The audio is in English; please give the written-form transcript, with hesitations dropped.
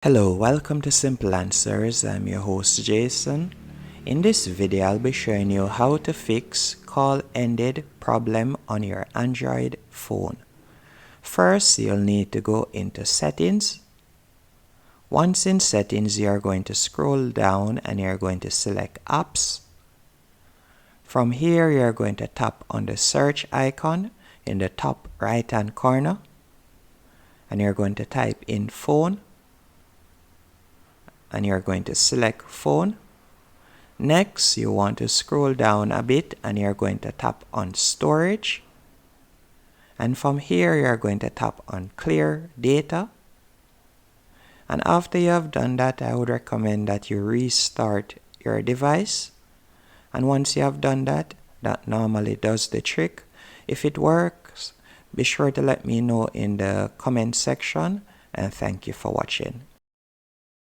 Hello, welcome to Simple Answers. I'm your host Jason. In this video, I'll be showing you how to fix call ended problem on your Android phone. First, you'll need to go into settings. Once in settings, you're going to scroll down and you're going to select apps. From here, you're going to tap on the search icon in the top right hand corner and you're going to type in phone. And you're going to select phone. Next, you want to scroll down a bit and you're going to tap on storage. And from here, you're going to tap on clear data. And after you have done that, I would recommend that you restart your device. And once you have done that, that normally does the trick. If it works, be sure to let me know in the comment section. And thank you for watching.